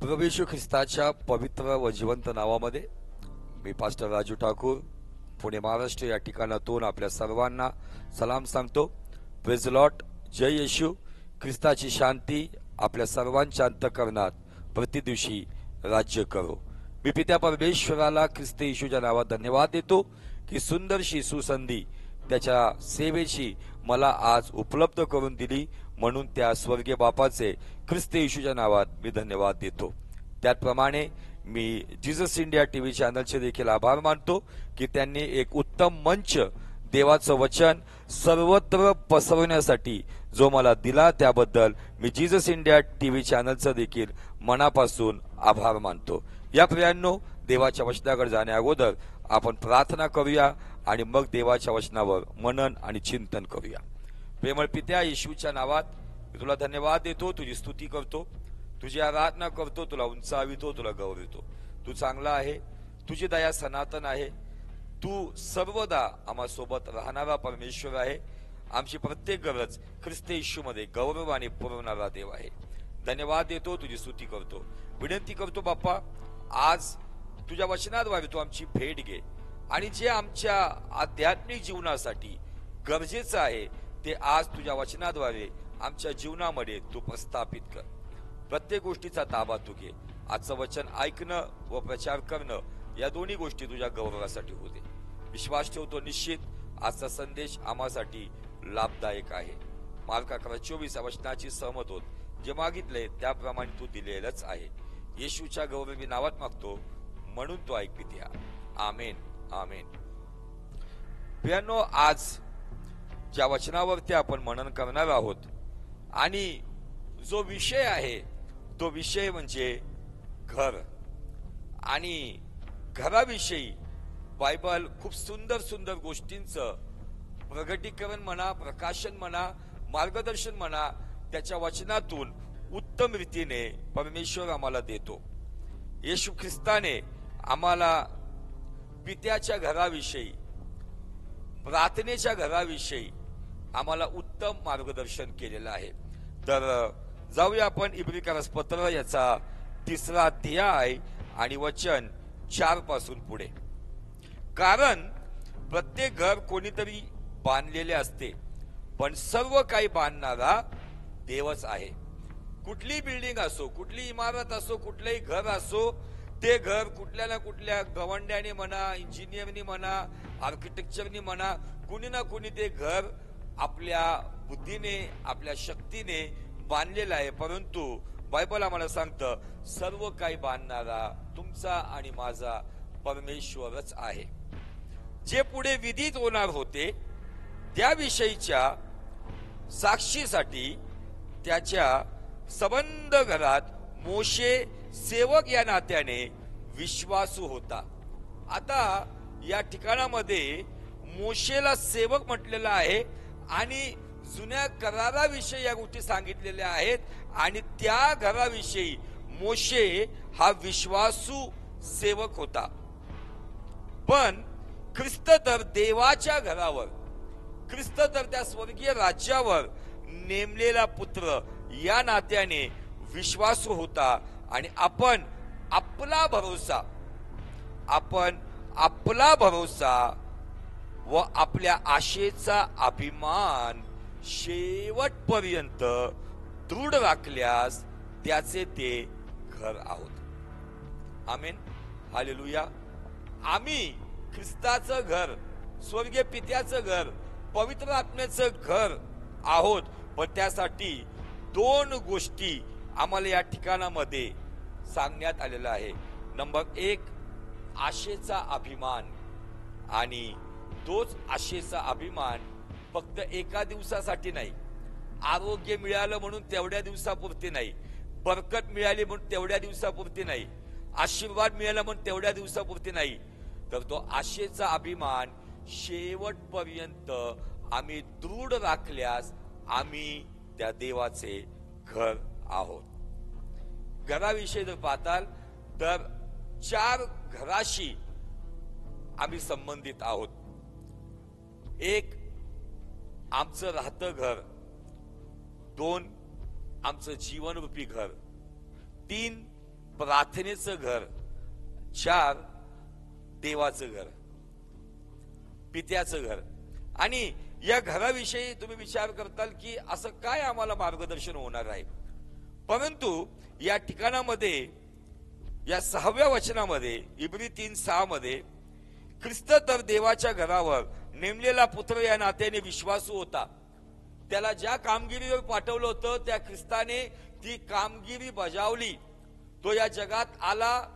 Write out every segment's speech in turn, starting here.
प्रभू येशू ख्रिस्ताच्या पवित्र व जिवंत नावामध्ये मी पास्टर राजू ठाकूर पुणे महाराष्ट्र या ठिकाणातून आपल्या सर्वांना सलाम सांगतो. Praise Lord. जय येशू. ख्रिस्ताची शांती आपल्या सर्वांच्या अंतःकरणात प्रतिदिवशी राज्य करो. मी पित्या परमेश्वराला ख्रिस्त येशूच्या नावात धन्यवाद देतो की सुंदरशी सुसंधी त्याच्या सेवेची मला आज उपलब्ध करून दिली, म्हणून त्या स्वर्गीय बापाचे ख्रिस्त येशूच्या नावात मी धन्यवाद देतो. त्याचप्रमाणे मी जीसस इंडिया टीव्ही चॅनलचे देखील आभार मानतो की त्यांनी एक उत्तम मंच देवाचं वचन सर्वत्र पसरवण्यासाठी जो मला दिला, त्याबद्दल मी जीसस इंडिया टीव्ही चॅनलचं देखील मनापासून आभार मानतो. या प्रियांनो, देवाच्या वचनाकडे जाण्या अगोदर आपण प्रार्थना करूया आणि मग देवाच्या वचनावर मनन आणि चिंतन करूया. प्रेमळ पित्या, येशूच्या नावात मी तुला धन्यवाद देतो, तुझी स्तुती करतो, तुझी आराधना करतो, तुला उंचावितो, तुला गौरवितो. तू चांगला आहे, तुझी दया सनातन आहे, तू सर्वदा आम्हासोबत राहणारा परमेश्वर आहे. आमची प्रत्येक गरज ख्रिस्त येशूमध्ये गौरवाने पुरवणारा देव आहे. धन्यवाद देतो, तुझी स्तुती करतो, विनंती करतो बाप्पा, आज तुझ्या वचनाद्वारे तू आमची भेट घे आणि जे आमच्या आध्यात्मिक जीवनासाठी गरजेचं आहे ते आज तुझ्या वचनाद्वारे आमच्या जीवनामध्ये तू प्रस्थापित कर. प्रत्येक गोष्टीचा ताबा तू घे. आजचं वचन ऐकणं व प्रचार करणं या दोन्ही गोष्टी तुझ्या गौरवासाठी होते. विश्वास ठेवतो, निश्चित आजचा संदेश आम्हासाठी लाभदायक आहे. मार्क 11:24 वचनाची सहमत होत. जे मागितले त्याप्रमाणे तू दिलेलंच आहे. येशूच्या गौरवी नावात मागतो, म्हणून तो ऐक पित्या. आमेन, आमेन. प्रियांनो, आज ज्या वचनावरती आपण मनन करणार आहोत आणि जो विषय आहे तो विषय म्हणजे घर. आणि घराविषयी बायबल खूप सुंदर सुंदर गोष्टींचं प्रगटीकरण म्हणा, प्रकाशन म्हणा, मार्गदर्शन म्हणा, त्याच्या वचनातून उत्तम रीतीने परमेश्वर आम्हाला देतो. येशू ख्रिस्ताने आम्हाला पित्याच्या घराविषयी, प्रार्थनेच्या घराविषयी आम्हाला उत्तम मार्गदर्शन केलेलं आहे. तर जाऊया आपण इब्रिकरास पत्र याचा 3रा अध्याय आणि वचन 4 पासून पुढे. कारण प्रत्येक घर कोणीतरी बांधलेले असते, पण सर्व काही बांधणारा देवच आहे. कुठली बिल्डिंग असो, कुठली इमारत असो, कुठलंही घर असो, ते घर कुठल्या ना कुठल्या गवंड्याने म्हणा, इंजिनियरनी म्हणा, आर्किटेक्चरनी म्हणा, कुणी ना कुणी ते घर आपल्या बुद्धीने, आपल्या शक्तीने बांधलेलं आहे. परंतु बायबल आम्हाला सांगतं सर्व काही बांधणारा तुमचा आणि माझा परमेश्वरच आहे. जे पुढे विदित होणार होते त्याविषयीच्या साक्षीसाठी त्याच्या सबंध घरात मोशे सेवक या नात्याने विश्वासू होता. आता या ठिकाणामध्ये मोशेला सेवक म्हटलेलं आहे आणि जुन्या कराराविषयी या गोष्टी सांगितलेल्या आहेत आणि त्या घराविषयी मोशे हा विश्वासू सेवक होता. पण ख्रिस्त तर देवाच्या घरावर, ख्रिस्त तर त्या स्वर्गीय राज्यावर नेमलेला पुत्र या नात्याने विश्वासू होता. आणि आपण आपला भरोसा व आपल्या आशेचा अभिमान शेवटपर्यंत दृढ राखल्यास त्याचे ते घर आहोत. आमेन, हालेलुया. आम्ही ख्रिस्ताचं घर, स्वर्गीय पित्याचं घर, पवित्र आत्म्याचं घर आहोत. पण त्यासाठी 2 गोष्टी आम्हाला या ठिकाणामध्ये सांगण्यात आलेला आहे. नंबर 1, आशेचा अभिमान. आणि तोच आशेचा अभिमान फक्त एका दिवसासाठी नाही, आरोग्य मिळालं म्हणून तेवढ्या दिवसापुरते नाही, बरकत मिळाली म्हणून तेवढ्या दिवसापुरते नाही, आशीर्वाद मिळाला म्हणून तेवढ्या दिवसापुरते नाही, तर तो आशेचा अभिमान शेवटपर्यंत आम्ही दृढ राखल्यास आम्ही त्या देवाचे घर आहोत. घराविषयी जर पाहताल तर 4 घराशी आम्ही संबंधित आहोत. 1, आमचं राहतं घर. 2, आमचं जीवनरूपी घर. 3, प्रार्थनेचं घर, 4 देवाचं घर, पित्याचं घर. आणि या घराविषयी तुम्ही विचार करताल की असं काय आम्हाला मार्गदर्शन होणार आहे. परंतु या ठिकाणामध्ये, या 6व्या वचनामध्ये, इब्री 3:6 मध्ये, ख्रिस्त तर देवाच्या घरावर नेमलेला पुत्र या नात्याने विश्वासू होता. त्याला ज्या कामगिरीवर पाठवलं होतं त्या ख्रिस्ताने ती कामगिरी बजावली. तो या जगात आला,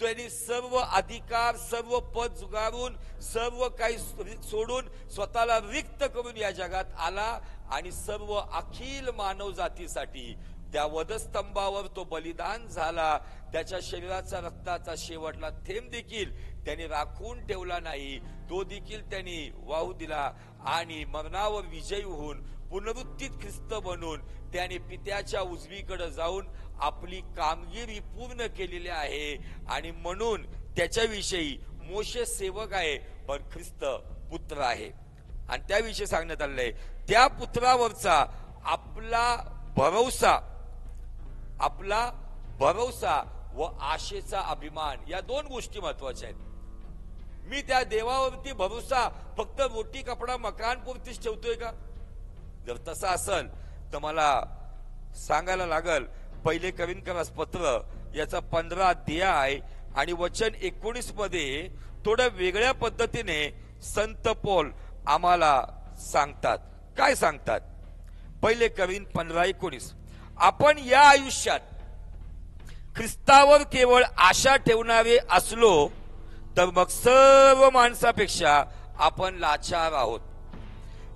त्यांनी सर्व अधिकार, सर्व पद जुगारून, सर्व काही सोडून स्वतःला रिक्त करून या जगात आला आणि सर्व अखिल मानव जातीसाठी त्या वधस्तंभावर तो बलिदान झाला. त्याच्या शरीराचा रक्ताचा शेवटला थेंब देखील त्यांनी राखून ठेवला नाही, तो देखील त्यांनी वाहू दिला आणि मरणावर विजयी होऊन पुनरुत्थित ख्रिस्त बनून त्याने पित्याच्या उजवीकडे जाऊन आपली कामगिरी पूर्ण केलेली आहे. आणि म्हणून त्याच्याविषयी मोशे सेवक आहे पण ख्रिस्त पुत्र आहे. आणि त्याविषयी सांगण्यात आलेलं आहे, त्या पुत्रावरचा आपला भरवसा व आशेचा अभिमान, या 2 गोष्टी महत्वाच्या आहेत. मी त्या देवावरती भरोसा फक्त रोटी कपडा मकान पुरतीच ठेवतोय का? जर तसं असेल तर मला सांगायला लागल, पहिले करिंथकरास पत्र याचा 15 अध्याय आणि वचन 19 मध्ये थोड्या वेगळ्या पद्धतीने संत पौल आम्हाला सांगतात. काय सांगतात? पहिले करिंथ 15:19, आपण या आयुष्यात ख्रिस्तावर केवळ आशा ठेवणारे असलो तर मग सर्व माणसापेक्षा आपण लाचार आहोत.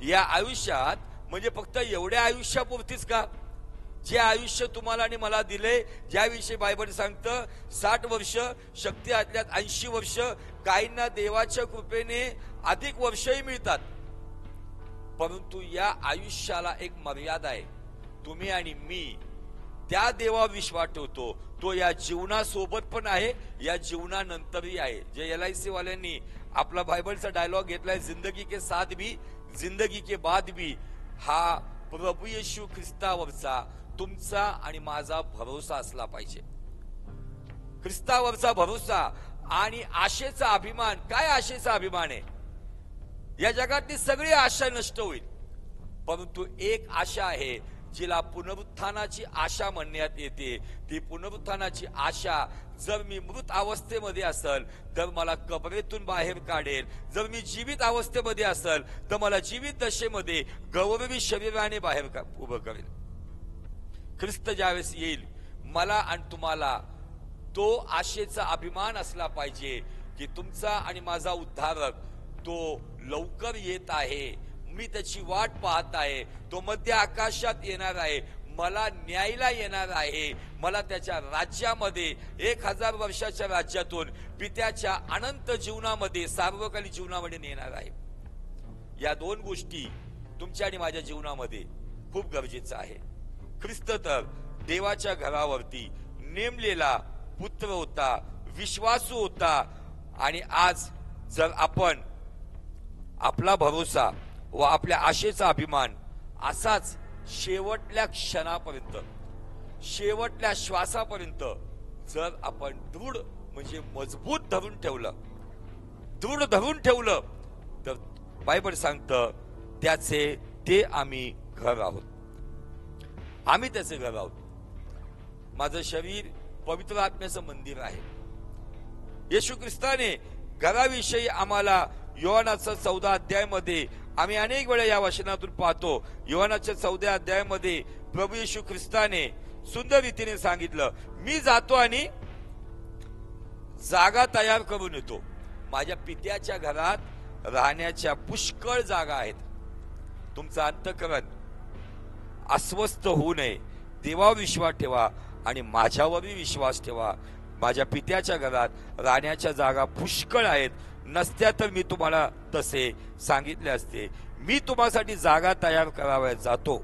या आयुष्यात म्हणजे फक्त एवढ्या आयुष्यापुरतीच का? जे आयुष्य तुम्हाला आणि मला दिले, ज्याविषयी बायबल सांगतं 60 वर्ष, शक्ती असल्यात 80 वर्ष, काहींना देवाच्या कृपेने अधिक वर्षही मिळतात. परंतु या आयुष्याला एक मर्यादा आहे. तुम्ही आणि मी त्या देवावर विश्वास ठेवतो, तो या जीवनासोबत पण आहे, या जीवनानंतरही आहे. जे LIC वाल्यांनी आपला बायबलचा डायलॉग घेतलाय, जिंदगी के साथ भी जिंदगी के बाद भी, हा प्रभू येशू ख्रिस्तावरचा तुमचा आणि माझा भरोसा असला पाहिजे. ख्रिस्तावरचा भरोसा आणि आशेचा अभिमान. काय आशेचा अभिमान आहे? या जगातली सगळी आशा नष्ट होईल, परंतु एक आशा आहे जिला पुनरुत्थानाची आशा म्हणण्यात येते. ती पुनरुत्थानाची आशा, जर मी मृत अवस्थेमध्ये असेल तर मला कबरेतून बाहेर काढेल, जर मी जीवित अवस्थेमध्ये असेल तर मला जीवित दशेमध्ये गौरवी शरीराने बाहेर उभं करेल. ख्रिस्त ज्यावेळेस येईल, मला आणि तुम्हाला तो आशेचा अभिमान असला पाहिजे की तुमचा आणि माझा उद्धारक तो लवकर येत आहे, मी त्याची वाट पाहत आहे, तो मध्य आकाशात येणार आहे, मला न्यायला येणार आहे, मला त्याच्या राज्यामध्ये 1000 वर्षाच्या राज्यातून पित्याच्या अनंत जीवनामध्ये, सार्वकालिक जीवनामध्ये नेणार आहे. या 2 गोष्टी तुमच्या आणि माझ्या जीवनामध्ये खूप गरजेचं आहे. ख्रिस्त तर देवाच्या घरावरती नेमलेला पुत्र होता, विश्वासू होता. आणि आज जर आपण आपला भरोसा व आपल्या आशेचा अभिमान असाच शेवटल्या क्षणापर्यंत, शेवटल्या श्वासापर्यंत जर आपण दृढ म्हणजे मजबूत धरून ठेवलं, दृढ धरून ठेवलं, तर बायबल सांगतं त्याचे ते आम्ही घर आहोत. आम्ही त्याचे घर आहोत. माझं शरीर पवित्र आत्म्याचं मंदिर आहे. येशू ख्रिस्ताने घराविषयी आम्हाला योहानाच्या 14 अध्यायामध्ये आम्ही अनेक वेळा या वचनातून पाहतो. योहानाच्या 14 अध्यायामध्ये प्रभू येशू ख्रिस्ताने सुंदर रीतीने सांगितलं, मी जातो आणि जागा तयार करून येतो. माझ्या पित्याच्या घरात राहण्याच्या पुष्कळ जागा आहेत. तुमचं अंतःकरण अस्वस्थ होऊ नये, देवावर विश्वास ठेवा आणि माझ्यावरही विश्वास ठेवा. माझ्या पित्याच्या घरात राहण्याच्या जागा पुष्कळ आहेत. नसत्या तर मी तुम्हाला तसे सांगितले असते. मी तुम्हासाठी जागा तयार कराव्या जातो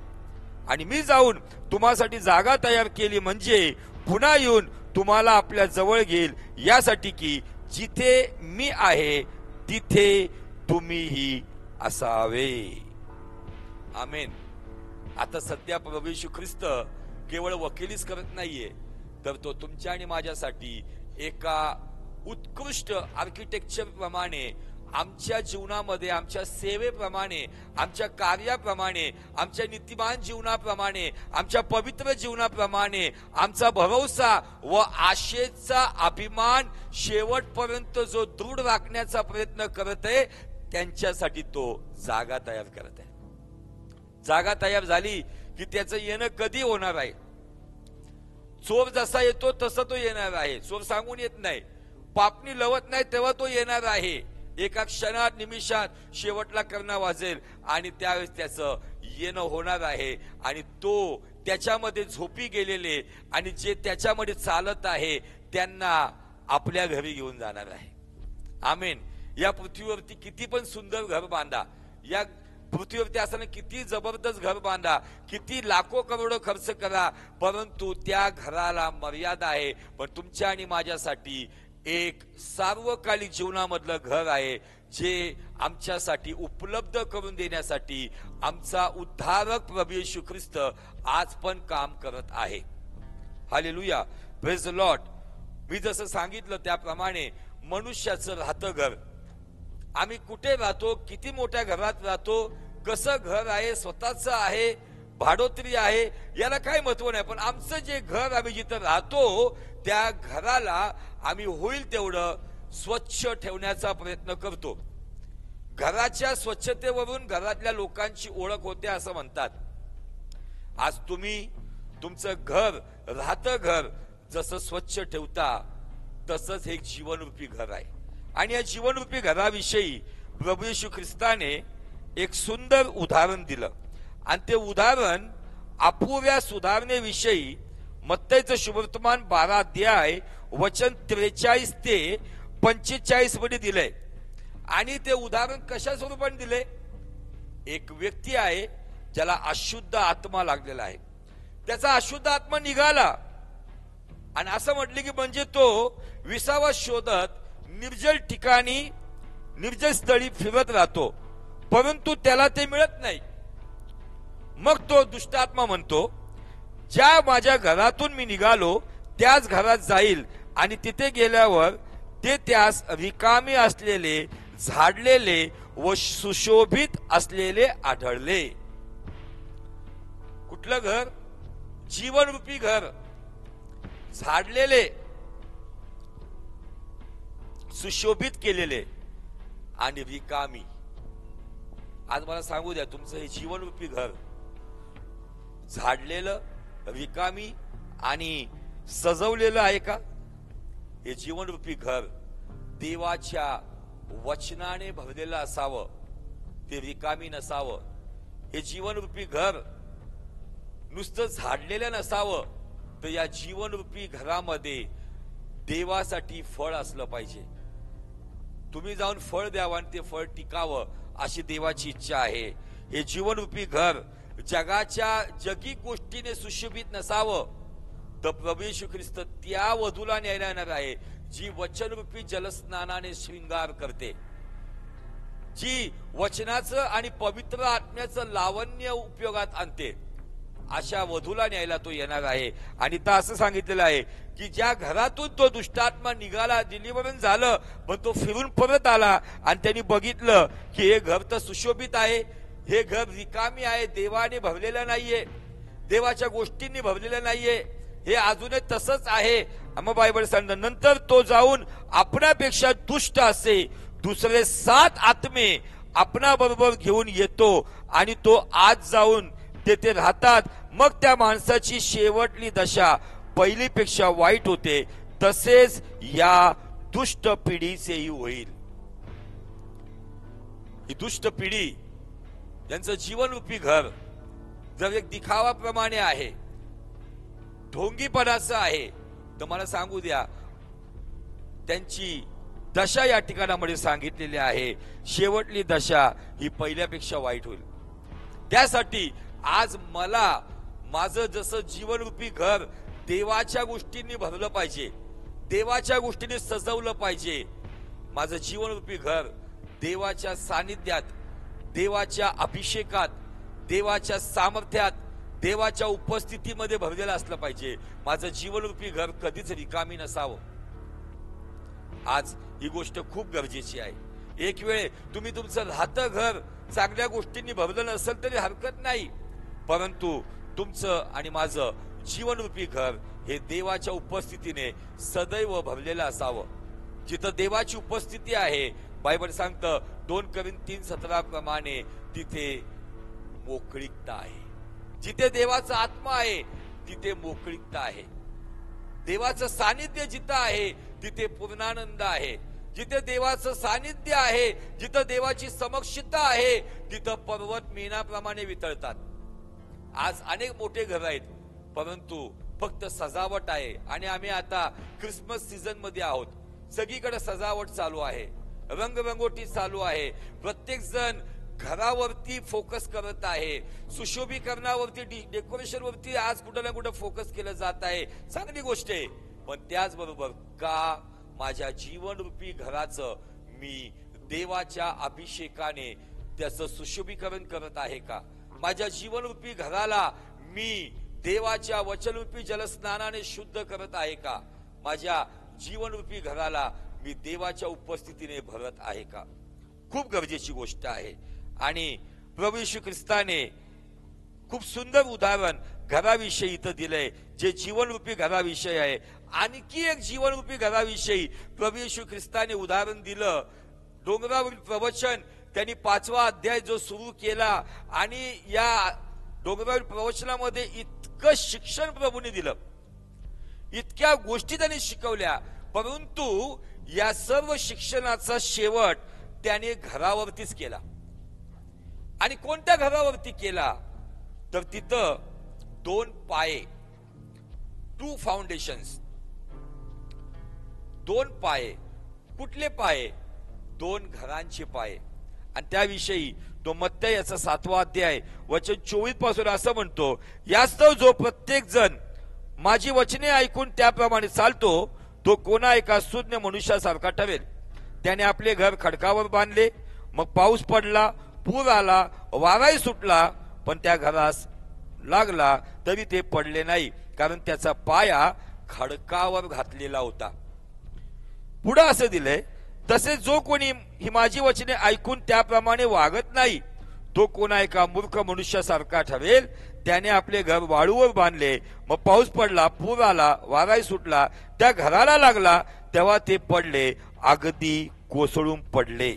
आणि मी जाऊन तुम्हासाठी जागा तयार केली म्हणजे पुन्हा येऊन तुम्हाला आपल्या जवळ घेईल, यासाठी की जिथे मी आहे तिथे तुम्हीही असावे. आमेन. आता सध्या प्रभू येशू ख्रिस्त केवळ वकिलीच करत नाहीये, तर तो तुमच्या आणि माझ्यासाठी एका उत्कृष्ट आर्किटेक्चर प्रमाणे, आमच्या जीवनामध्ये, आमच्या सेवेप्रमाणे, आमच्या कार्याप्रमाणे, आमच्या नीतिमान जीवनाप्रमाणे, आमच्या पवित्र जीवनाप्रमाणे आमचा भरोसा व आशेचा अभिमान शेवटपर्यंत जो दृढ राखण्याचा प्रयत्न करत आहे, त्यांच्यासाठी तो जागा तयार करत आहे. जागा तयार झाली की त्याचं येणं कधी होणार आहे? चोर जसा येतो तसा तो येणार आहे. चोर सांगून येत नाही, पापणी लवत नाही तेव्हा तो येणार आहे. एका क्षणात, निमिषात शेवटला करणा वाजेल आणि त्यावेळेस त्याचं येणं होणार आहे. आणि तो त्याच्यामध्ये झोपी गेलेले आणि जे त्याच्यामध्ये चालत आहे त्यांना आपल्या घरी घेऊन जाणार आहे. आमेन. या पृथ्वीवरती किती पण सुंदर घर बांधा, या पृथ्वीवरती असताना किती जबरदस्त घर बांधा, किती लाखो करोडो खर्च करा, परंतु त्या घराला मर्यादा आहे. पण तुमच्या आणि माझ्यासाठी एक सार्वकालिक जीवनामधलं घर आहे, जे आमच्यासाठी उपलब्ध करून देण्यासाठी आमचा उद्धारक प्रभू येशू ख्रिस्त आज पण काम करत आहे. Hallelujah, praise the lord. मी जसं सांगितलं त्याप्रमाणे मनुष्याचं राहतं घर. आम्ही कुठे राहतो, किती मोठ्या घरात राहतो, कसं घर आहे, स्वतःच आहे, भाडोत्री आहे, याला काही महत्व नाही. पण आमचं जे घर, आम्ही जिथं राहतो त्या घराला आम्ही होईल तेवढं स्वच्छ ठेवण्याचा प्रयत्न करतो. घराच्या स्वच्छतेवरून घरातल्या लोकांची ओळख होते असं म्हणतात. आज तुम्ही तुमचं घर, राहतं घर जसं स्वच्छ ठेवता तसंच एक जीवनरूपी घर आहे. आणि या जीवनरूपी घराविषयी प्रभू येशू ख्रिस्ताने एक सुंदर उदाहरण दिलं. आणि ते उदाहरण अपुऱ्या सुधारणेविषयी मत्तईचं शुभवर्तमान 12 अध्याय वचन 43 ते 45 मध्ये दिलंय. आणि ते उदाहरण कशा स्वरूपाने दिले? एक व्यक्ती आहे ज्याला अशुद्ध आत्मा लागलेला आहे. त्याचा अशुद्ध आत्मा निघाला आणि असं म्हटलं की म्हणजे तो विसावा शोधत निर्जल ठिकाणी, निर्जल स्थळी फिरत राहतो, परंतु त्याला ते मिळत नाही. मग तो दुष्ट आत्मा म्हणतो, ज्या माझ्या घरातून मी निघालो त्याच घरात जाईल आणि तिथे गेल्यावर ते त्यास रिकामे असलेले, झाडलेले व सुशोभित असलेले आढळले. कुठलं घर? जीवनरूपी घर. झाडलेले, सुशोभित केलेले आणि रिकामी. आज मला सांगू द्या, तुमचं हे जीवनरूपी घर झाडलेलं, रिकामी आणि सजवलेलं आहे का? हे जीवनरूपी घर देवाच्या वचनाने भरलेलं असावं, ते रिकामी नसावं. हे जीवनरूपी घर नुसतं झाडलेलं नसावं, तर या जीवनरूपी घरामध्ये देवासाठी फळ असलं पाहिजे. तुम्ही जाऊन फळ द्यावं आणि ते फळ टिकावं अशी देवाची इच्छा आहे. हे जीवनरूपी घर जगी गोष्टीने सुशोभित नसावं, तर प्रभू येशू ख्रिस्त त्या वधूला न्यायला येणार आहे जी वचनरूपी जलस्नानाने श्रृंगार करते, जी वचनाचं आणि पवित्र आत्म्याचं लावण्य उपयोगात आणते. अशा वधूला न्यायला तो येणार आहे. आणि तर असं सांगितलेलं आहे की ज्या घरातून तो दुष्टात्मा निघाला, डिलिव्हरन्स झालं, पण तो फिरून परत आला आणि त्यांनी बघितलं की हे घर तर सुशोभित आहे, हे घर रिकामी आहे, देवाने भरलेलं नाहीये, देवाच्या गोष्टींनी भरलेलं नाहीये, हे अजूनही तसंच आहे. मग बायबल सांगतं, नंतर तो जाऊन आपणापेक्षा दुष्ट असे दुसरे 7 आत्मे आपणाबरोबर घेऊन येतो आणि तो आज जाऊन तेथे राहतात. मग त्या माणसाची शेवटली दशा पहिलीपेक्षा वाईट होते. तसेच या दुष्ट पिढीचेही होईल. ही दुष्ट पिढी, यांचं जीवनरूपी घर जर एक दिखावाप्रमाणे आहे, ढोंगीपणाचं आहे, तर मला सांगू द्या, त्यांची दशा या ठिकाणामध्ये सांगितलेली आहे. शेवटली दशा ही पहिल्यापेक्षा वाईट होईल. त्यासाठी आज मला माझं जसं जीवनरूपी घर देवाच्या गोष्टींनी भरलं पाहिजे, देवाच्या गोष्टींनी सजवलं पाहिजे. माझं जीवनरूपी घर देवाच्या सानिध्यात, देवाच्या अभिषेकात, देवाच्या सामर्थ्यात, देवाच्या उपस्थितीमध्ये भरलेलं असलं पाहिजे. माझं जीवनरूपी घर कधीच रिकामी नसावं. आज ही गोष्ट खूप गरजेची आहे. एक वेळ तुम्ही तुमचं राहतं घर चांगल्या गोष्टींनी भरलं नसेल तरी हरकत नाही, परंतु तुमचं आणि माझं जीवनरूपी घर हे देवाच्या उपस्थितीने सदैव भरलेलं असावं. जिथं देवाची उपस्थिती आहे, बायबल सांगतं 2 कोरिंथी 3:17 प्रमाणे तिथे मोकळीकता आहे. जिथे देवाचा आत्मा आहे तिथे मोकळीकता आहे. देवाचं सानिध्य जिथं आहे तिथे पूर्णानंद आहे. जिथे देवाचं सानिध्य आहे, जिथं देवाची समक्षता आहे, तिथं पर्वत मेणाप्रमाणे वितळतात. आज अनेक मोठे घर आहेत, परंतु फक्त सजावट आहे. आणि आम्ही आता ख्रिसमस सीझन मध्ये आहोत. सगळीकडे सजावट चालू आहे, रंगरंगोटी चालू आहे. प्रत्येक जण घरावरती फोकस करत आहे, सुशोभीकरणावरती, डेकोरेशन वरती आज कुठं ना कुठं फोकस केलं जात आहे. चांगली गोष्ट आहे, पण त्याचबरोबर का माझ्या जीवनरूपी घराचं मी देवाच्या अभिषेकाने त्याचं सुशोभीकरण करत आहे का? माझ्या जीवनरूपी घराला मी देवाच्या वचनरूपी जलस्नानाने शुद्ध करत आहे का? माझ्या जीवनरूपी घराला मी देवाच्या उपस्थितीने भरत आहे का? खूप गरजेची गोष्ट आहे. आणि प्रभू येशू ख्रिस्ताने खूप सुंदर उदाहरण घराविषयी इथं दिलंय, जे जीवनरूपी घराविषयी आहे. आणखी एक जीवनरूपी घराविषयी प्रभू येशू ख्रिस्ताने उदाहरण दिलं. डोंगरावरील प्रवचन त्यांनी 5वा अध्याय जो सुरू केला, आणि या डोंगरावरील प्रवचनामध्ये इतकं शिक्षण प्रभूने दिलं, इतक्या गोष्टी त्यांनी शिकवल्या, परंतु या सर्व शिक्षणाचा शेवट त्याने घरावरतीच केला. आणि कोणत्या घरावरती केला? तर तिथं 2 पाये, 2 फाउंडेशन्स, 2 पाये. कुठले पाये? 2 घरांचे पाये. आणि त्याविषयी तो मत्ती याचा 7वा अध्याय वचन 24 पासून असं म्हणतो, यास्तव जो प्रत्येक जण माझी वचने ऐकून त्याप्रमाणे चालतो, तो कोणा एका शून्य मनुष्यासारखा ठरेल. त्याने आपले घर खडकावर बांधले, मग पाऊस पडला, पूर आला, वाराही सुटला, पण त्या घरास लागला तरी ते पडले नाही, कारण त्याचा पाया खडकावर घातलेला होता. पुढे असं दिलंय, तसेच जो कोणी ही माझी वचने ऐकून त्याप्रमाणे वागत नाही, तो कोणा एका मूर्ख मनुष्यासारखा ठरेल. त्याने आपले घर वाळूवर बांधले, मग पाऊस पडला, पूर आला, वाराही सुटला, त्या घराला लागला, तेव्हा ते पडले, अगदी कोसळून पडले.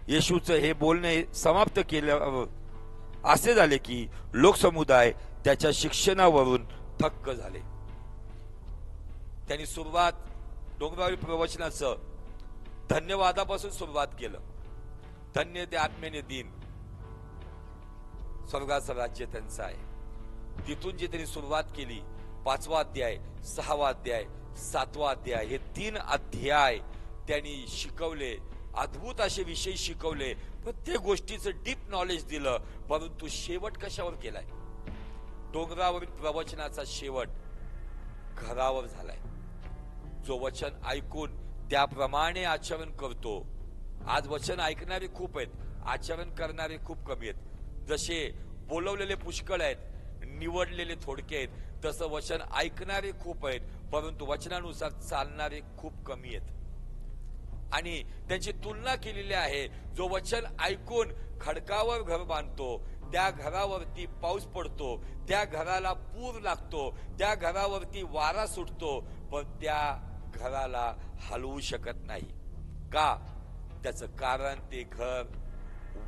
येशूचं हे बोलणे समाप्त केल्यावर असे झाले की लोकसमुदाय त्याच्या शिक्षणावरून थक्क झाले. त्यांनी सुरुवात डोंगरावरील प्रवचनाचं धन्यवादापासून सुरुवात केलं. धन्य ते आत्मेने दिन, स्वर्गाचं राज्य त्यांचं आहे. तिथून जे त्यांनी सुरुवात केली, 5वा अध्याय, 6वा अध्याय, 7वा अध्याय, हे 3 अध्याय त्यांनी शिकवले. अद्भुत असे विषय शिकवले, प्रत्येक गोष्टीचं डीप नॉलेज दिलं. परंतु शेवट कशावर केलाय? डोंगरावरील प्रवचनाचा शेवट घरावर झालाय. जो वचन ऐकून त्याप्रमाणे आचरण करतो. आज वचन ऐकणारे खूप आहेत, आचरण करणारे खूप कमी आहेत. जसे बोलवलेले पुष्कळ आहेत, निवडलेले थोडके आहेत, तसं वचन ऐकणारे खूप आहेत, परंतु वचनानुसार चालणारे खूप कमी आहेत. आणि त्यांची तुलना केलेली आहे. जो वचन ऐकून खडकावर घर बांधतो, त्या घरावरती पाऊस पडतो, त्या घराला पूर लागतो, त्या घरावरती वारा सुटतो, पण त्या घराला हलवू शकत नाही. का? त्याचं कारण ते घर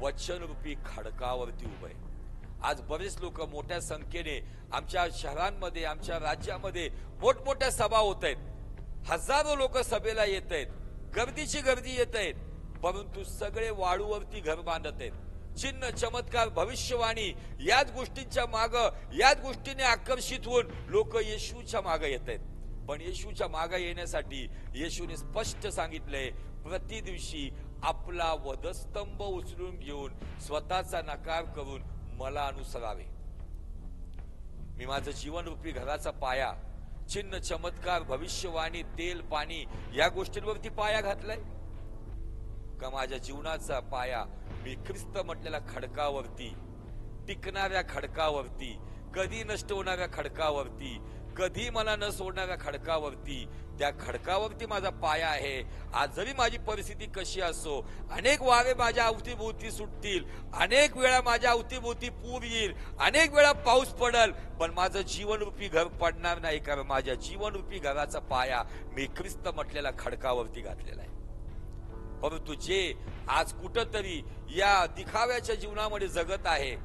वचनरूपी खडकावरती उभं आहे. आज बरेच लोक मोठ्या संख्येने आमच्या शहरांमध्ये, आमच्या राज्यामध्ये मोठमोठ्या सभा होत आहेत, हजारो लोक सभेला येत आहेत, गर्दीची गर्दी येत आहेत, परंतु सगळे वाळूवरती घर बांधत आहेत. चिन्ह, चमत्कार, भविष्यवाणी याच गोष्टींच्या माग, याच गोष्टीने आकर्षित होऊन लोक येशूच्या मागे येत आहेत. पण येशूच्या मागे येण्यासाठी येशूने स्पष्ट सांगितलंय, प्रति दिवशी आपला वधस्तंभ उचलून घेऊन स्वतःचा नकार करून मला अनुसरावे. मी माझं जीवनरूपी घराचा पाया, चिन्ह, चमत्कार, भविष्यवाणी, तेल, पाणी या गोष्टींवरती पाया घातलाय का? माझ्या जीवनाचा पाया मी ख्रिस्त म्हटलेल्या खडकावरती टिकणाऱ्या खडकावरती, कधी नष्ट होणाऱ्या खडकावरती, कधी मला न सोडणाऱ्या खडकावरती, त्या खडकावरती माझा पाया आहे. आज जरी माझी परिस्थिती कशी असो, अनेक वारे माझ्या अवतीभोवती सुटतील, अनेक वेळा माझ्या अवतीभोवती पूर येईल, अनेक वेळा पाऊस पडल, पण माझं जीवनरूपी घर पडणार नाही, कारण माझ्या जीवनरूपी घराचा पाया मी ख्रिस्त म्हटलेल्या खडकावरती घातलेला आहे. परंतु जे आज कुठंतरी या दिखाव्याच्या जीवनामध्ये जगत आहे,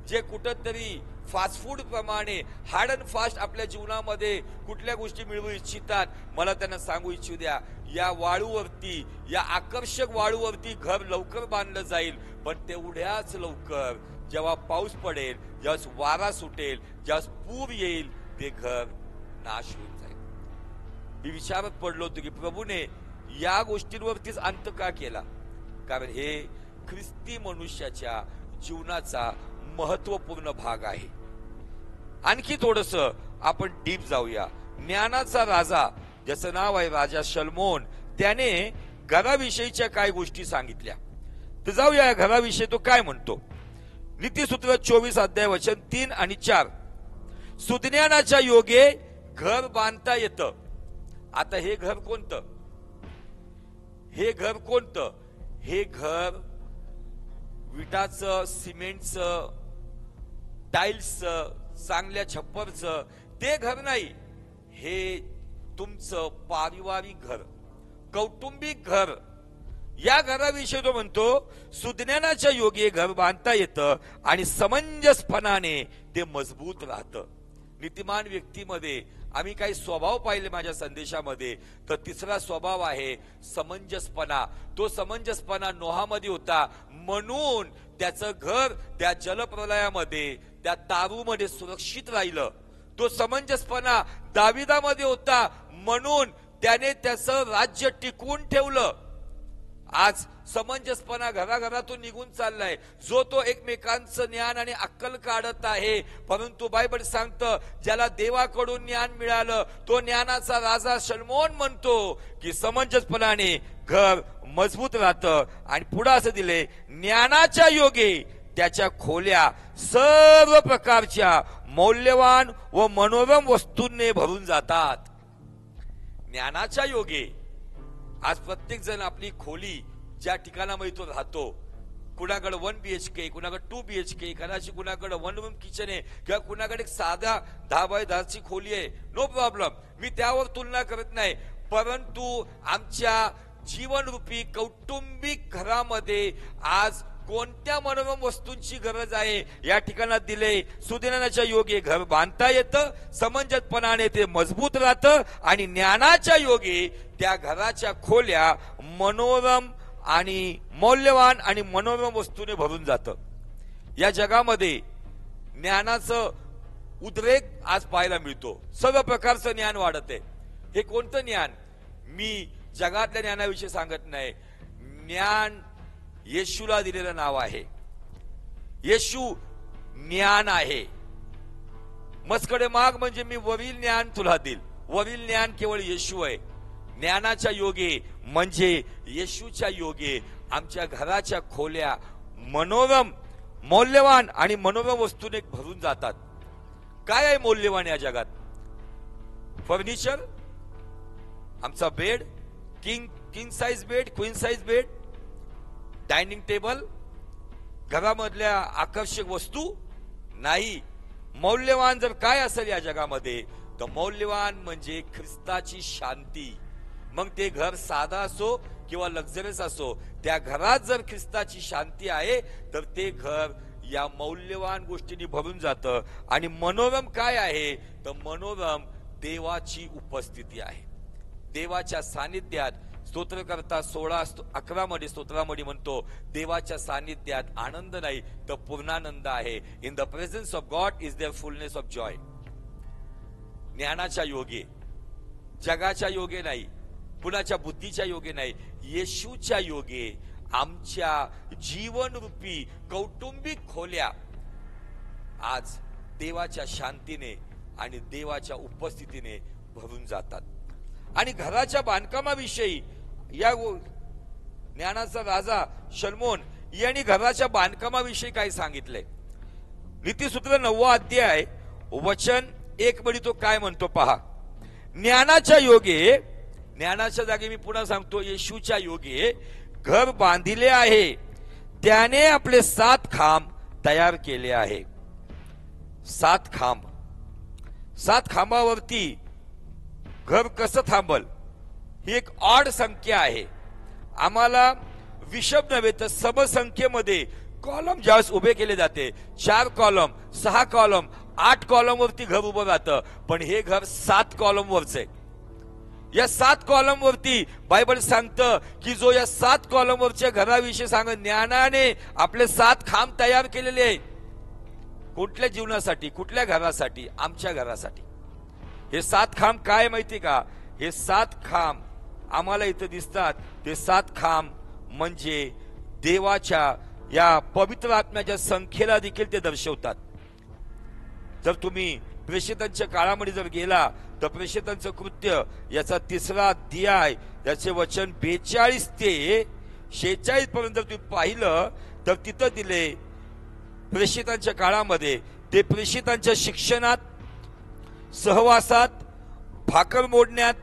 जे कुठंतरी फास्ट फूड प्रमाणे हार्ड अँड फास्ट आपल्या जीवनामध्ये कुठल्या गोष्टी मिळवू इच्छितात, मला त्यांना सांगू इच्छिू द्या, या वाळूवरती, या आकर्षक वाळूवरती घर लवकर बांधलं जाईल, पण तेवढ्याच लवकर जेव्हा पाऊस पडेल, जेव्हा वारा सुटेल, जेव्हा पूर येईल, ते घर नाश होऊन जाईल. मी विचारत पडलो होतो की प्रभूने या गोष्टींवरतीच अंत का केला, कारण हे ख्रिस्ती मनुष्याच्या जीवनाचा महत्वपूर्ण भाग आहे. आणखी थोडस आपण डीप जाऊया. ज्ञानाचा राजा, ज्याचं नाव आहे राजा शलोमोन, त्याने घराविषयीच्या काय गोष्टी सांगितल्या, तर जाऊया घराविषयी तो काय म्हणतो. नीतिसूत्र 24 अध्याय वचन 3 आणि 4. सुज्ञानाच्या योगे घर बांधता येतं. आता हे घर कोणतं? हे घर कोणतं? हे घर विटाचं, सिमेंटचं, टाइल्सचं, चांगल्या छप्परचं ते घर नाही. हे तुमचं पारिवारिक घर, कौटुंबिक घर. या घराविषयी तो म्हणतो, सुज्ञानाच्या योगे घर बांधता येतं आणि समंजसपणाने ते मजबूत राहतं. नीतिमान व्यक्तीमध्ये आम्ही काही स्वभाव पाहिले माझ्या संदेशामध्ये, तर तिसरा स्वभाव आहे समंजसपणा. तो समंजसपणा नोहामध्ये होता, म्हणून त्याचं घर त्या जलप्रलयामध्ये, त्या तारूमध्ये सुरक्षित राहिलं. तो समंजसपणा दाविदामध्ये होता, म्हणून त्याने त्याचं राज्य टिकवून ठेवलं. आज समंजसपणा घराघरातून निघून चाललाय. जो तो एकमेकांचं ज्ञान आणि अक्कल काढत आहे, परंतु बायबल सांगतं ज्याला देवाकडून ज्ञान मिळालं, तो ज्ञानाचा राजा शलोमोन म्हणतो की समंजसपणाने घर मजबूत राहतं. आणि पुढे असं दिले, ज्ञानाच्या योगे त्याच्या खोल्या सर्व प्रकारच्या मौल्यवान व मनोरम वस्तूंनी भरून जातात. ज्ञानाच्या योगे आज प्रत्येक जण आपली खोली ज्या ठिकाणामध्ये तो राहतो, कुणाकडे 1 BHK, कुणाकडे 2 BHK, कुणाकडे 1 रूम किचन आहे, किंवा कुणाकडे एक साधा 10 बाय 10 ची खोली आहे, नो प्रॉब्लेम, मी त्यावर तुलना करत नाही. परंतु आमच्या जीवनरूपी कौटुंबिक घरामध्ये आज कोणत्या मनोरम वस्तूंची गरज आहे, या ठिकाणात दिले. सुज्ञानाच्या योगे घर बांधता येतं, समंजसपणाने ते मजबूत राहतं, आणि ज्ञानाच्या योगे त्या घराच्या खोल्या मनोरम आणि मौल्यवान आणि मनोरम वस्तूने भरून जातं. या जगामध्ये ज्ञानाचं उद्रेक आज पाहायला मिळतो. सर्व प्रकारचं ज्ञान वाढत आहे. हे कोणतं ज्ञान? मी जगातल्या ज्ञानाविषयी सांगत नाही. ज्ञान येशूला दिलेलं नाव आहे. येशू ज्ञान आहे. मजकडे माग म्हणजे मी वरील ज्ञान तुला देईल. वरील ज्ञान केवळ येशू आहे. ज्ञानाच्या योगे म्हणजे येशूच्या योगे आमच्या घराच्या खोल्या मनोरम, मौल्यवान आणि मनोरम वस्तूने भरून जातात. काय आहे मौल्यवान या जगात? फर्निचर, आमचा bed, king size bed, queen size bed, dining table, घरामधल्या आकर्षक वस्तू नाही. मौल्यवान जर काय असेल या जगामध्ये, तर मौल्यवान म्हणजे ख्रिस्ताची शांती. मग ते घर साधा असो किंवा लक्झरियस असो, त्या घरात जर ख्रिस्ताची शांती आहे, तर ते घर या मौल्यवान गोष्टींनी भरून जातं. आणि मनोरम काय आहे? तर मनोरम देवाची उपस्थिती आहे. देवाच्या सानिध्यात स्तोत्रकर्ता 16:11 मध्ये स्तोत्रामध्ये म्हणतो, देवाच्या सानिध्यात आनंद नाही तर पूर्णानंद आहे. In the presence of God is there fullness of joy. ज्ञानाच्या योगे, जगाच्या योगे नाही, कुणाच्या बुद्धीच्या योगे नाही, येशूच्या योगे आमच्या जीवनरूपी कौटुंबिक खोल्या आज देवाच्या शांतीने आणि देवाच्या उपस्थितीने भरून जातात. आणि घराच्या बांधकामाविषयी या ज्ञानाचा राजा शलोमोन यांनी घराच्या बांधकामाविषयी काय सांगितलंय? नीतिसूत्र 9वा अध्याय वचन 1 मध्ये तो काय म्हणतो पहा. ज्ञानाच्या योगे, ज्ञानाच्या जागी मी पुन्हा सांगतो, येशूच्या योगे घर बांधिले आहे, त्याने आपले 7 खांब तयार केले आहे. 7 खांब, 7 खांबावरती घर कसं थांबल ही एक ऑड संख्या आहे. आम्हाला विषम नव्हे तर समसंख्येमध्ये कॉलम ज्यावेळेस उभे केले जाते, 4 कॉलम, 6 कॉलम, 8 कॉलम वरती घर उभं राहतं, पण हे घर 7 कॉलम वरच आहे. या 7 कॉलम वरती बायबल सांगतं की जो या 7 कॉलम वरच्या घराविषयी सांग, ज्ञानाने आपले 7 खांब तयार केलेले आहे. कुठल्या जीवनासाठी, कुठल्या घरासाठी? आमच्या घरासाठी. हे 7 खांब काय माहिती का? हे 7 खांब आम्हाला इथं दिसतात. ते 7 खांब म्हणजे देवाच्या या पवित्र आत्म्याच्या संख्येला देखील ते दर्शवतात. जर तुम्ही प्रेषितांच्या काळामध्ये जर गेला तर प्रेषितांचं कृत्य याचा 3रा अध्याय याचे वचन 42 ते 46 पर्यंत तुम्ही पाहिलं तर तिथं दिले प्रेषितांच्या काळामध्ये ते प्रेषितांच्या शिक्षणात, सहवासात, भाकर मोडण्यात,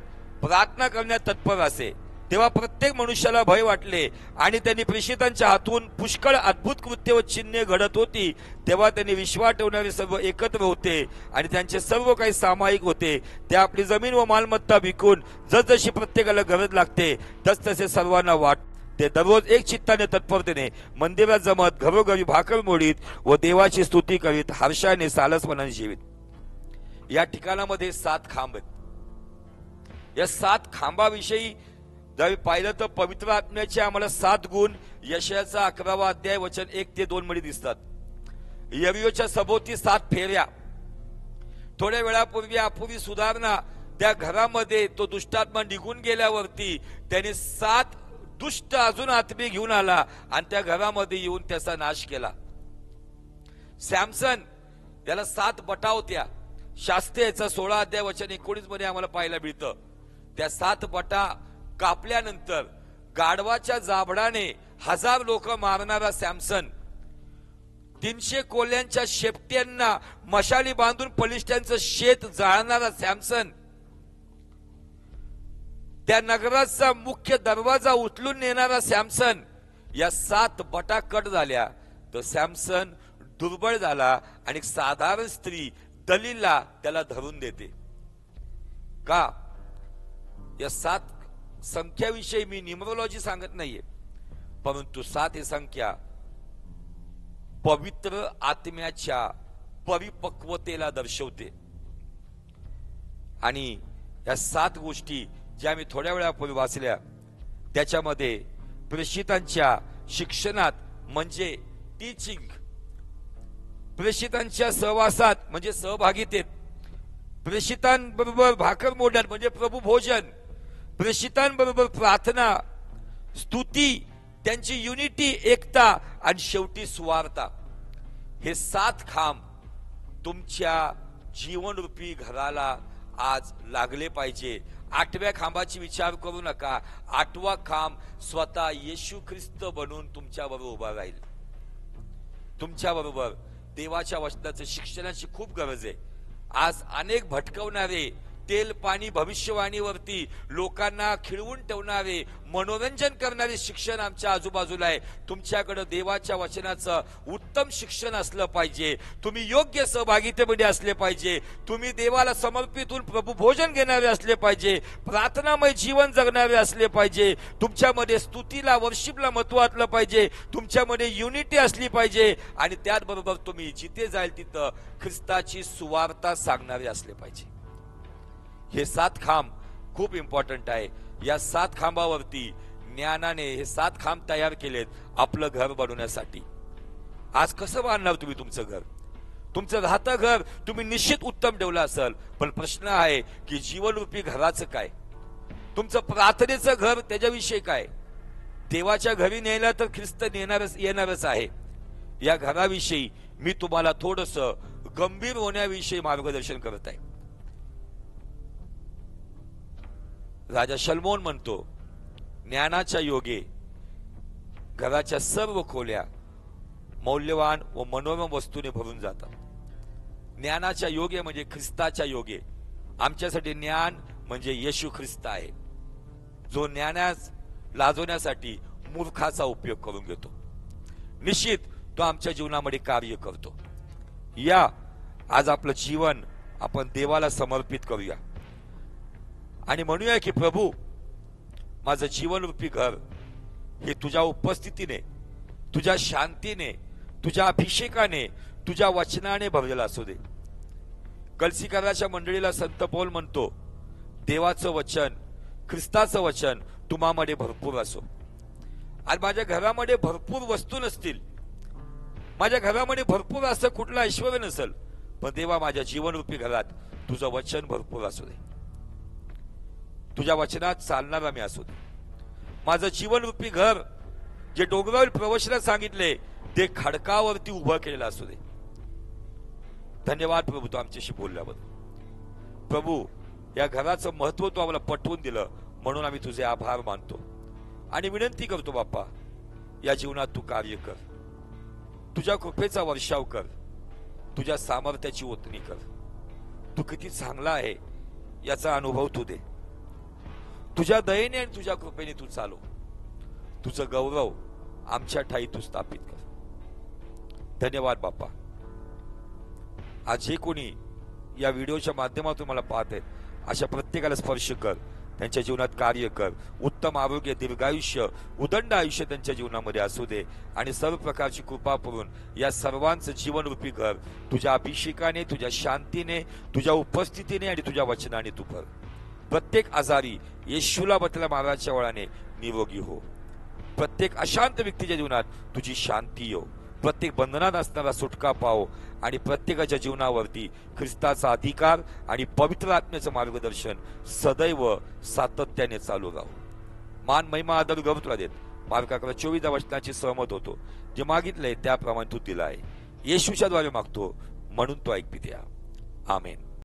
प्रार्थना करण्यात तत्पर असे. तेव्हा प्रत्येक मनुष्याला भय वाटले आणि त्यांनी प्रेषितांच्या हातून पुष्कळ अद्भुत कृत्य व चिन्हे घडत होती. तेव्हा त्यांनी विश्वास ठेवणारे सर्व एकत्र होते आणि त्यांचे सर्व काही सामायिक होते. ते आपली जमीन व मालमत्ता विकून जसजशी प्रत्येकाला गरज लागते तसतसे सर्वांना वाट, ते दररोज एक चित्ताने तत्परतेने मंदिरात जमत, घरोघरी भाकर मोडीत व देवाची स्तुती करीत, हर्षाने सालसपणाने जीवित. या ठिकाणामध्ये 7 खांब आहेत. या 7 खांबाविषयी जर पाहिलं तर पवित्र आत्म्याचे आम्हाला 7 गुण यशाचा 11वा अध्याय वचन 1 ते 2 मध्ये दिसतात. यरीहोच्या सभोवती 7 फेऱ्या. थोड्या वेळापूर्वी अपुरी सुधारणा त्या घरामध्ये तो दुष्टात्मा निघून गेल्यावरती त्याने 7 दुष्ट अजून आत्मे घेऊन आला आणि त्या घरामध्ये येऊन त्याचा नाश केला. सॅमसन त्याला 7 बटा होत्या. शास्त्रेचा 16 अध्याय वचन 19 मध्ये आम्हाला पाहायला मिळतं. त्या 7 बटा कापल्यानंतर गाढवाच्या जाबडाने 1000 लोक मारणारा सॅमसन, 300 कोल्यांच्या शेपट्यांना मशाली बांधून बलिष्ठांचं शेत जाळणारा सॅमसन, त्या नगराचा मुख्य दरवाजा उचलून नेणारा सॅमसन. या 7 बटा कट झाल्या तर सॅमसन दुर्बळ झाला आणि एक साधारण स्त्री दलीला त्याला धरून देते. का? या 7 संख्याविषयी मी न्यूमरोलॉजी सांगत नाहीये, परंतु 7 ही संख्या पवित्र आत्म्याच्या परिपक्वतेला दर्शवते. आणि या 7 गोष्टी ज्या मी थोड्या वेळापूर्वी वाचल्या त्याच्यामध्ये प्रेषितांच्या शिक्षणात म्हणजे टीचिंग, प्रेषितांच्या सहवासात म्हणजे सहभागितेत, प्रेषितांबरोबर भाकर मोडण्यात म्हणजे प्रभू भोजन, प्रेषितांबरोबर प्रार्थना, स्तुती, त्यांची युनिटी, एकता आणि शेवटी सुवार्ता. हे 7 खांब तुमच्या जीवनरूपी घराला आज लागले पाहिजे. 8व्या खांबाची विचार करू नका. 8वा खांब स्वतः येशू ख्रिस्त बनून तुमच्याबरोबर उभा राहील. तुमच्याबरोबर देवाच्या वचनाचं शिक्षणाची खूप गरज आहे. आज अनेक भटकवणारे, तेल पाणी भविष्यवाणीवरती लोकांना खिळवून ठेवणारे, मनोरंजन करणारे शिक्षण आमच्या आजूबाजूला आहे. तुमच्याकडे देवाच्या वचनाचं उत्तम शिक्षण असलं पाहिजे. तुम्ही योग्य सहभागितेमध्ये असले पाहिजे. तुम्ही देवाला समर्पित होऊन प्रभू भोजन घेणारे असले पाहिजे. प्रार्थनामय जीवन जगणारे असले पाहिजे. तुमच्यामध्ये स्तुतीला, वर्शिपला महत्व असलं पाहिजे. तुमच्यामध्ये युनिटी असली पाहिजे आणि त्याचबरोबर तुम्ही जिथे जाईल तिथं ख्रिस्ताची सुवार्ता सांगणारे असले पाहिजे. हे 7 खांब खूप इम्पॉर्टंट आहे. या 7 खांबावरती ज्ञानाने हे 7 खांब तयार केलेत आपलं घर बनवण्यासाठी. आज कसं बांधणार तुम्ही तुमचं घर? तुमचं राहतं घर तुम्ही निश्चित उत्तम ठेवलं असेल, पण प्रश्न आहे की जीवनरूपी घराचं काय? तुमचं प्रार्थनेचं घर त्याच्याविषयी काय? देवाच्या घरी न्यायला तर ख्रिस्त येणारच आहे. या घराविषयी मी तुम्हाला थोडस गंभीर होण्याविषयी मार्गदर्शन करत आहे. राजा शलोमोन म्हणतो, ज्ञानाच्या योगे घराच्या सर्व खोल्या मौल्यवान व मनोरम वस्तूने भरून जातात. ज्ञानाच्या योगे म्हणजे ख्रिस्ताच्या योगे. आमच्यासाठी ज्ञान म्हणजे येशू ख्रिस्त आहे, जो ज्ञानास लाजवण्यासाठी मूर्खाचा उपयोग करून घेतो. निश्चित तो आमच्या जीवनामध्ये कार्य करतो. या आज आपलं जीवन आपण देवाला समर्पित करूया आणि म्हणूया की प्रभू, माझं जीवनरूपी घर हे तुझ्या उपस्थितीने, तुझ्या शांतीने, तुझ्या अभिषेकाने, तुझ्या वचनाने भरलेलं असू दे. कलसीकराच्या मंडळीला संत पौल म्हणतो, देवाचं वचन, ख्रिस्ताचं वचन तुम्हामध्ये भरपूर असो. आज माझ्या घरामध्ये भरपूर वस्तू नसतील, माझ्या घरामध्ये भरपूर असं कुठलं ऐश्वर्य नसेल, पण देवा माझ्या जीवनरूपी घरात तुझं वचन भरपूर असू दे. तुझ्या वचनात चालणारा मी असू दे. माझं जीवनरूपी घर जे डोंगरावर प्रवचनात सांगितले ते खडकावरती उभं केलेलं असू दे. धन्यवाद प्रभू, तू आमच्याशी बोलल्याबद्दल. प्रभू, या घराचं महत्व तू आम्हाला पटवून दिलं म्हणून आम्ही तुझे आभार मानतो आणि विनंती करतो बाप्पा, या जीवनात तू कार्य कर, तुझ्या कृपेचा वर्षाव कर, तुझ्या सामर्थ्याची ओतणी कर. तू किती चांगला आहे याचा अनुभव तू दे. तुझ्या दयेने आणि तुझ्या कृपेने तू चालव. तुझं गौरव आमच्या ठाई तू स्थापित कर. धन्यवाद बाप्पा. आज जे कोणी या व्हिडिओच्या माध्यमातून मला पाहत आहेत अशा प्रत्येकाला स्पर्श कर, त्यांच्या जीवनात कार्य कर. उत्तम आरोग्य, दीर्घायुष्य, उदंड आयुष्य त्यांच्या जीवनामध्ये असू दे आणि सर्व प्रकारची कृपा करून या सर्वांचं जीवनरूपी घर तुझ्या अभिषेकाने, तुझ्या शांतीने, तुझ्या उपस्थितीने आणि तुझ्या वचनाने तू भर. प्रत्येक आजारी येशूला बतल्या महाराजच्या वळाने निरोगी हो. प्रत्येक अशांत व्यक्तीच्या जीवनात तुझी शांती येऊ. प्रत्येक बंधनात असणारा सुटका पाव आणि प्रत्येकाच्या जीवनावरती ख्रिस्ताचा अधिकार आणि पवित्र आत्म्याचं मार्गदर्शन सदैव सातत्याने चालू राहू. मान, महिमा, आदर, गौरव तुला देत मार्क 11:24 वचनाची सहमत होतो. जे मागितलंय त्याप्रमाणे तू दिला आहे. येशूच्या द्वारे मागतो म्हणून तो ऐकते. आमेन.